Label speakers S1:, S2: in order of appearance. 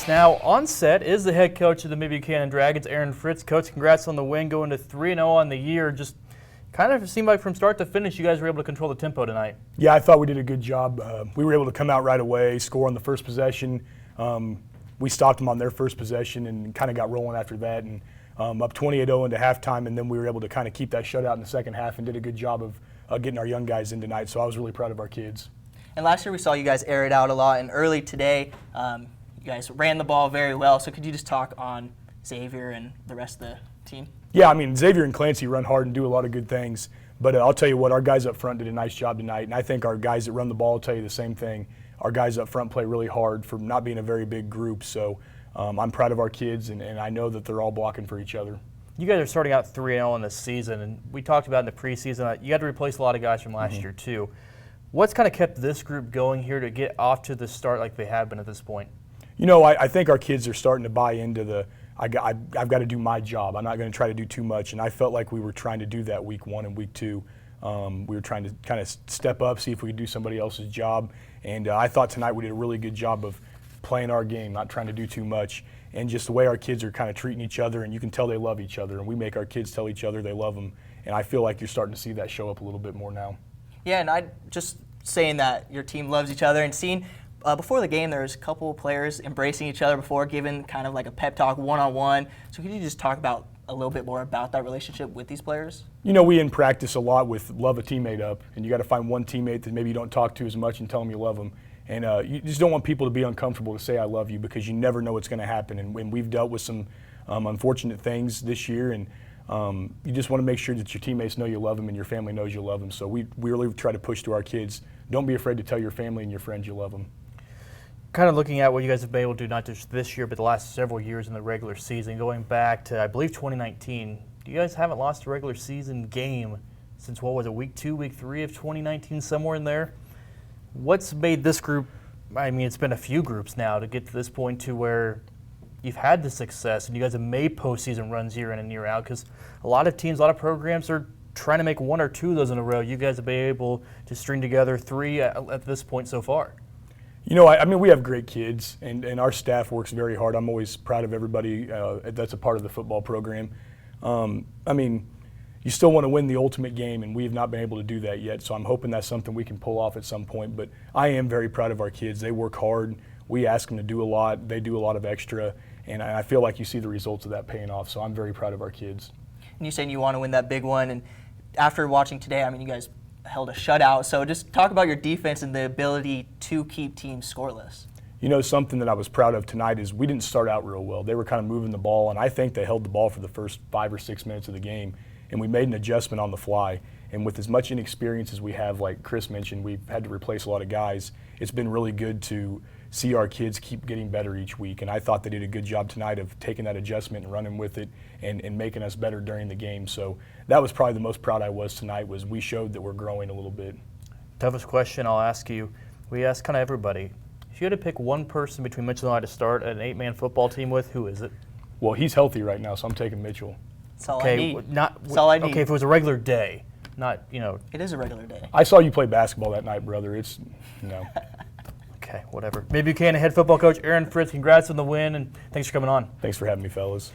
S1: Now on set is the head coach of the Mid Buchanan Dragons, Aaron Fritz. Coach, congrats on the win, going to 3-0 on the year. Just kind of seemed like from start to finish, you guys were able to control the tempo tonight.
S2: Yeah, I thought we did a good job. We were able to come out right away, score on the first possession. We stopped them on their first possession and kind of got rolling after that, and up 28-0 into halftime, and then we were able to kind of keep that shutout in the second half and did a good job of getting our young guys in tonight. So I was really proud of our kids.
S3: And last year we saw you guys air it out a lot, and early today you guys ran the ball very well. So could you just talk on Xavier and the rest of the team?
S2: Yeah, I mean, Xavier and Clancy run hard and do a lot of good things. But I'll tell you what, our guys up front did a nice job tonight. And I think our guys that run the ball will tell you the same thing. Our guys up front play really hard for not being a very big group. So I'm proud of our kids, and I know that they're all blocking for each other.
S1: You guys are starting out 3-0 in this season, and we talked about in the preseason, you had to replace a lot of guys from last year too. What's kind of kept this group going here to get off to the start like they have been at this point?
S2: You know, I think our kids are starting to buy into the, I've got to do my job. I'm not going to try to do too much. And I felt like we were trying to do that week 1 and week 2. We were trying to kind of step up, see if we could do somebody else's job. And I thought tonight we did a really good job of playing our game, not trying to do too much. And just the way our kids are kind of treating each other, and you can tell they love each other. And we make our kids tell each other they love them. And I feel like you're starting to see that show up a little bit more now.
S3: Yeah, and I just saying that your team loves each other, and seeing before the game there was a couple of players embracing each other before, giving kind of like a pep talk one-on-one. So could you just talk about a little bit more about that relationship with these players?
S2: You know, we in practice a lot with love a teammate up, and you got to find one teammate that maybe you don't talk to as much and tell them you love them. And you just don't want people to be uncomfortable to say I love you, because you never know what's going to happen. And when we've dealt with some unfortunate things this year, and you just want to make sure that your teammates know you love them and your family knows you love them. So we really try to push to our kids, don't be afraid to tell your family and your friends you love them.
S1: Kind of looking at what you guys have been able to do, not just this year, but the last several years in the regular season, going back to, I believe, 2019. You guys haven't lost a regular season game since, what was it, week 2, week 3 of 2019, somewhere in there? What's made this group, I mean, it's been a few groups now to get to this point to where you've had the success and you guys have made postseason runs year in and year out? Because a lot of teams, a lot of programs are trying to make 1 or 2 of those in a row. You guys have been able to string together 3 at this point so far.
S2: You know, I mean, we have great kids, and our staff works very hard. I'm always proud of everybody that's a part of the football program. I mean, you still want to win the ultimate game, and we have not been able to do that yet, so I'm hoping that's something we can pull off at some point. But I am very proud of our kids. They work hard. We ask them to do a lot. They do a lot of extra, and I feel like you see the results of that paying off, so I'm very proud of our kids.
S3: And you saying you want to win that big one, and after watching today, I mean, you guys held a shutout. So just talk about your defense and the ability to keep teams scoreless.
S2: You know, something that I was proud of tonight is we didn't start out real well. They were kind of moving the ball, and I think they held the ball for the first 5 or 6 minutes of the game, and we made an adjustment on the fly. And with as much inexperience as we have, like Chris mentioned, we've had to replace a lot of guys. It's been really good to see our kids keep getting better each week, and I thought they did a good job tonight of taking that adjustment and running with it and making us better during the game. So that was probably the most proud I was tonight, was we showed that we're growing a little bit.
S1: Toughest question I'll ask you. We ask kind of everybody. If you had to pick one person between Mitchell and I to start an 8-man football team with, who is it?
S2: Well, he's healthy right now, so I'm taking Mitchell.
S3: That's all I need.
S1: That's all I need. Okay, if it was a regular day, not, you know.
S3: It is a regular day.
S2: I saw you play basketball that night, brother. It's, you know.
S1: Okay, whatever. Mid Buchanan head football coach Aaron Fritz, congrats on the win, and thanks for coming on.
S2: Thanks for having me, fellas.